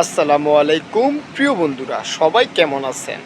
আসসালামু আলাইকুম প্রিয় বন্ধুরা, সবাই কেমন আছেন?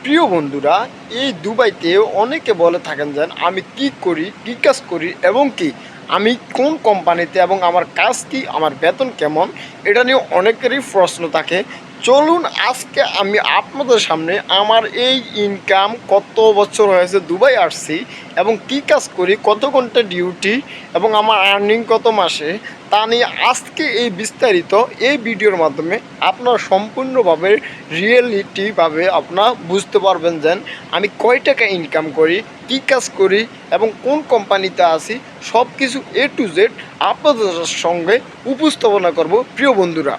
প্রিয় বন্ধুরা, এই দুবাইতে অনেকে বলে থাকেন যে আমি কি করি, কি কাজ করি এবং কি আমি কোন কোম্পানিতে এবং আমার কাজ কি, আমার বেতন কেমন, এটা নিয়ে অনেকেরই প্রশ্ন থাকে। চলুন আজকে আমি আপনাদের সামনে আমার এই ইনকাম, কত বছর হয়েছে দুবাই আসছি এবং কি কাজ করি, কত ঘন্টা ডিউটি এবং আমার আর্নিং কত মাসে, তা নিয়ে আজকে এই বিস্তারিত এই ভিডিওর মাধ্যমে আপনারা সম্পূর্ণভাবে রিয়েলিটিভাবে আপনারা বুঝতে পারবেন যে আমি কয় টাকা ইনকাম করি, কী কাজ করি এবং কোন কোম্পানিতে আছি, সব কিছু এ টু জেড আপনাদের সঙ্গে উপস্থাপনা করব প্রিয় বন্ধুরা।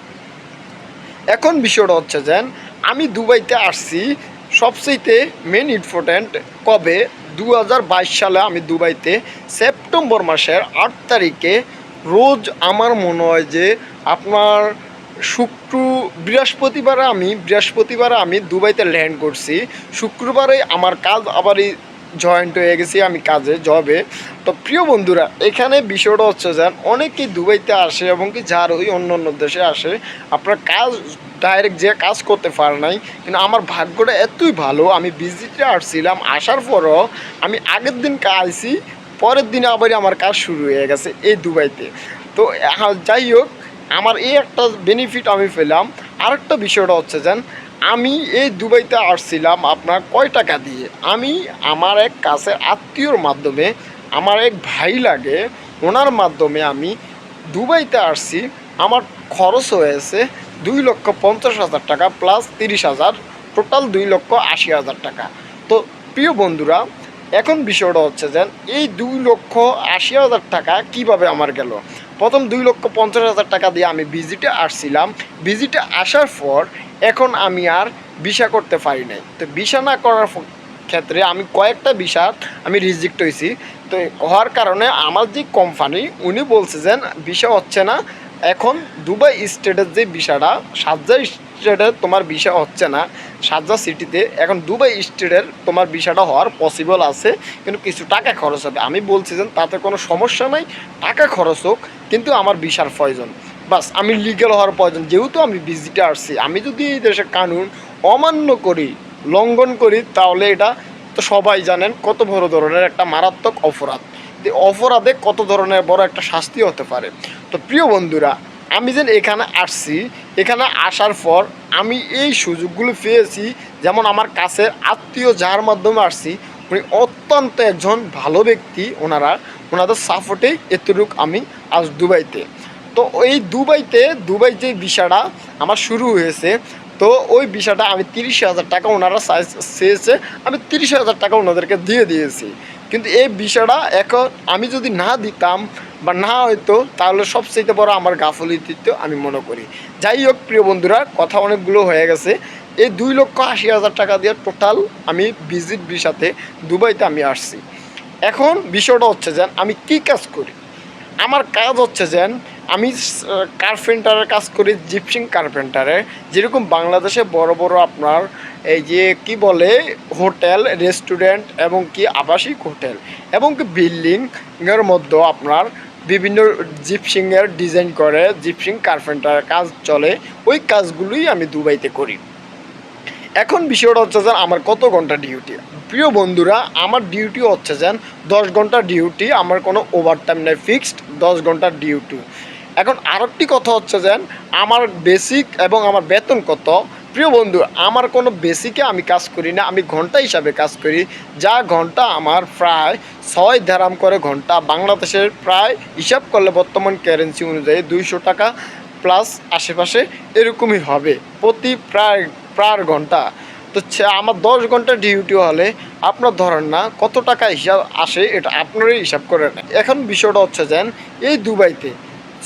এখন বিষয়টা হচ্ছে যে আমি দুবাইতে আসছি সবচেয়ে মেন ইম্পর্ট্যান্ট কবে, 2022 সালে আমি দুবাইতে সেপ্টেম্বর মাসের 8 তারিখে রোজ আমার মনে হয় যে আপনার বৃহস্পতিবারে আমি দুবাইতে ল্যান্ড করছি। শুক্রবারে আমার কাজ আবারই জয়েন্ট হয়ে গেছি আমি কাজে, জবে। তো প্রিয় বন্ধুরা, এখানে বিষয়টা হচ্ছে যে অনেকেই দুবাইতে আসে এবং কি যার ওই অন্য অন্য দেশে আসে, আপনার কাজ ডাইরেক্ট যে কাজ করতে পারে নাই। কিন্তু আমার ভাগ্যটা এতই ভালো, আমি ভিজিটে আসছিলাম, আসার পরও আমি আগের দিন আইছি, পরের দিনে আবারই আমার কাজ শুরু হয়ে গেছে এই দুবাইতে। তো যাই হোক, আমার এই একটা বেনিফিট আমি পেলাম। আরেকটা বিষয়টা হচ্ছে যে আমি এই দুবাইতে আসছিলাম আপনার কয় টাকা দিয়ে, আমি আমার এক কাছের আত্মীয়র মাধ্যমে, আমার এক ভাই লাগে, ওনার মাধ্যমে আমি দুবাইতে আসছি। আমার খরচ হয়েছে 2,50,000 টাকা প্লাস 30,000, টোটাল 2,80,000 টাকা। তো প্রিয় বন্ধুরা, এখন বিষয়টা হচ্ছে যে এই 2,80,000 টাকা কীভাবে আমার গেল। প্রথম 2,50,000 টাকা দিয়ে আমি ভিজিটে আসছিলাম। ভিজিটে আসার পর এখন আমি আর ভিসা করতে পারি নাই। তো ভিসা না করার ক্ষেত্রে আমি কয়েকটা ভিসা আমি রিজেক্ট হয়েছি। তো হওয়ার কারণে আমার যে কোম্পানি, উনি বলছে যে ভিসা হচ্ছে না। এখন দুবাই স্টেটের যে ভিসাটা, শারজাহ স্টেটের তোমার ভিসা হচ্ছে না শারজাহ সিটিতে, এখন দুবাই স্টেটের তোমার ভিসাটা হওয়ার পসিবল আছে, কিন্তু কিছু টাকা খরচ হবে। আমি বলছি যে তাতে কোনো সমস্যা নাই, টাকা খরচ হোক, কিন্তু আমার ভিসার প্রয়োজন। বাস, আমি লিগ্যাল হওয়ার প্রয়োজন। যেহেতু আমি ভিজিটে আসছি, আমি যদি এই দেশের কানুন অমান্য করি, লঙ্ঘন করি, তাহলে এটা তো সবাই জানেন কত বড় ধরনের একটা মারাত্মক অপরাধ। অপরাধে কত ধরনের বড় একটা শাস্তি হতে পারে। তো প্রিয় বন্ধুরা, আমি যেন এখানে আসছি, এখানে আসার পর আমি এই সুযোগগুলো পেয়েছি। যেমন আমার কাছের আত্মীয় যার মাধ্যমে আসছি, উনি অত্যন্ত একজন ভালো ব্যক্তি, ওনাদের সাপোর্টে এতটুকু আমি আজ দুবাইতে। তো এই দুবাই যে ভিসাটা আমার শুরু হয়েছে, তো ওই ভিসাটা আমি 30,000 টাকা ওনারা চেয়েছে, আমি 30,000 টাকা ওনাদেরকে দিয়ে দিয়েছি। কিন্তু এই ভিসাটা এখন আমি যদি না দিতাম বা না হয়তো, তাহলে সবচেয়ে বড় আমার গাফিলতি আমি মনে করি। যাই হোক প্রিয় বন্ধুরা, কথা অনেকগুলো হয়ে গেছে। এই 2,80,000 টাকা দিয়ে টোটাল আমি ভিজিট ভিসাতে দুবাইতে আমি আসছি। এখন বিষয়টা হচ্ছে যে আমি কি কাজ করি। আমার কাজ হচ্ছে যে আমি কার্পেন্টারের কাজ করি, জিপসিং কার্পেন্টারে। যেরকম বাংলাদেশে বড় বড় আপনার এই যে কি বলে হোটেল, রেস্টুরেন্ট এবং কি আবাসিক হোটেল এবং কি বিল্ডিংয়ের মধ্যে আপনার বিভিন্ন জিপসিংয়ের ডিজাইন করে, জিপসিং কার্পেন্টারের কাজ চলে, ওই কাজগুলোই আমি দুবাইতে করি। এখন বিষয়টা হচ্ছে যে আমার কত ঘন্টা ডিউটি। প্রিয় বন্ধুরা, আমার ডিউটি হচ্ছে যে 10 ঘন্টা ডিউটি, আমার কোনো ওভারটাইম নেই, ফিক্সড 10 ঘন্টার ডিউটি। এখন আরেকটি কথা হচ্ছে যে আমার বেসিক এবং আমার বেতন কত। প্রিয় বন্ধু, আমার কোনো বেসিকে আমি কাজ করি না, আমি ঘন্টা হিসাবে কাজ করি। যা ঘন্টা আমার প্রায় 6 দিরহাম করে ঘন্টা, বাংলাদেশের প্রায় হিসাব করলে বর্তমান কারেন্সি অনুযায়ী 200 টাকা প্লাস আশেপাশে এরকমই হবে প্রতি প্রায় ঘন্টা। তো আমার 10 ঘন্টা ডিউটি হলে আপনার ধরেন না কত টাকা হিসাব আসে, এটা আপনারই হিসাব করে নেয়। এখন বিষয়টা হচ্ছে যে এই দুবাইতে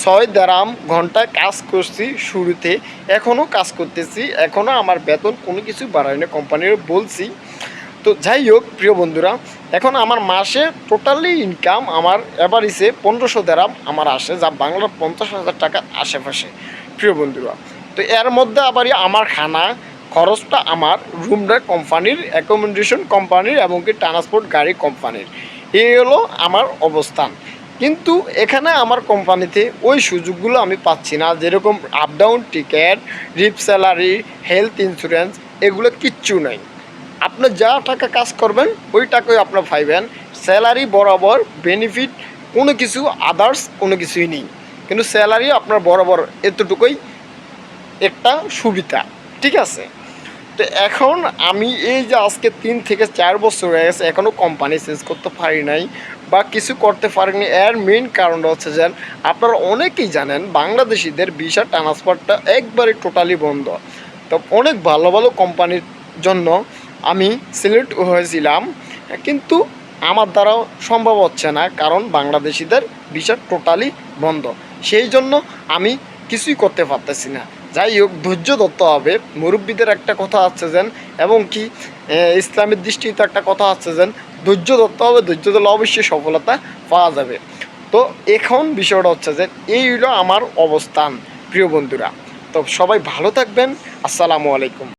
6 দিরহাম ঘন্টায় কাজ করছি শুরুতে, এখনও কাজ করতেছি, এখনও আমার বেতন কোনো কিছু বাড়ায় না, কোম্পানির বলছি। তো যাই হোক প্রিয় বন্ধুরা, এখন আমার মাসে টোটালি ইনকাম আমার এভারেজে 1500 দিরহাম আমার আসে, যা বাংলার 50,000 টাকার আশেপাশে প্রিয় বন্ধুরা। তো এর মধ্যে আবারই আমার খানা খরচটা আমার রুমটা কোম্পানির, অ্যাকোমোডেশন কোম্পানির এবং কি ট্রান্সপোর্ট গাড়ি কোম্পানির। এই হলো আমার অবস্থান। কিন্তু এখানে আমার কোম্পানিতে ওই সুযোগগুলো আমি পাচ্ছি না, যেরকম আপ ডাউন টিকিট, রিপ স্যালারি, হেলথ ইন্স্যুরেন্স, এগুলো কিচ্ছু নাই। আপনি যা টাকা কাজ করবেন ওই টাকাই আপনার পাইবেন, স্যালারি বরাবর, বেনিফিট কোনো কিছু আদার্স কোনো কিছুই নেই, কিন্তু স্যালারি আপনার বরাবর এতটুকুই একটা সুবিধা, ঠিক আছে। তো এখন আমি এই যে আজকে 3 থেকে 4 বছর হয়ে গেছে এখনও কোম্পানি চেঞ্জ করতে পারি নাই বা কিছু করতে পারিনি। এর মেইন কারণটা হচ্ছে যে আপনারা অনেকেই জানেন বাংলাদেশিদের ভিসা ট্রান্সফারটা একবারে টোটালি বন্ধ। তো অনেক ভালো ভালো কোম্পানির জন্য আমি সিলেক্ট হয়েছিলাম, কিন্তু আমার দ্বারাও সম্ভব হচ্ছে না, কারণ বাংলাদেশিদের ভিসা টোটালি বন্ধ। সেই জন্য আমি কিছুই করতে পারতেছি না। যাই হোক, ধৈর্য ধরতে হবে। মুরব্বীদের একটা কথা আছে যেন, এবং কি ইসলামের দৃষ্টিতে একটা কথা আছে যেন, ধৈর্য ধরতে হবে, ধৈর্য ধরলে অবশ্যই সফলতা পাওয়া যাবে। তো এখন বিষয়টা হচ্ছে যে এই হলো আমার অবস্থান, প্রিয় বন্ধুরা। তো সবাই ভালো থাকবেন। আসসালামু আলাইকুম।